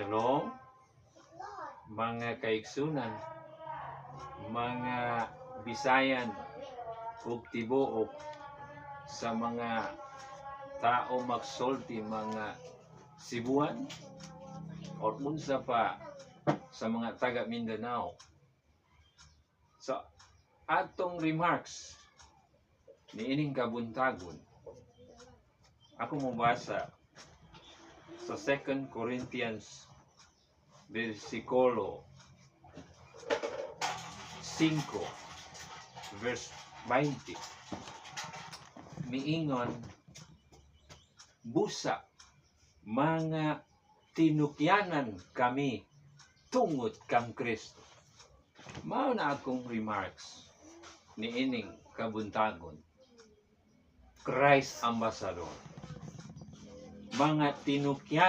Shalom, mga kaigsunan, mga Bisayan ug tibuok sa mga tao magsulti, mga Cebuan or unsa pa sa mga taga Mindanao. So atong remarks niining kabuntagon, ako mobasa sa 2 Corinthians versikulo 5 verse 20. Miingon, busa mga tinukyanan kami tungod kang Kristo. Mao na akong remarks niining kabuntagon. Christ Ambassador. Mga tinukyanan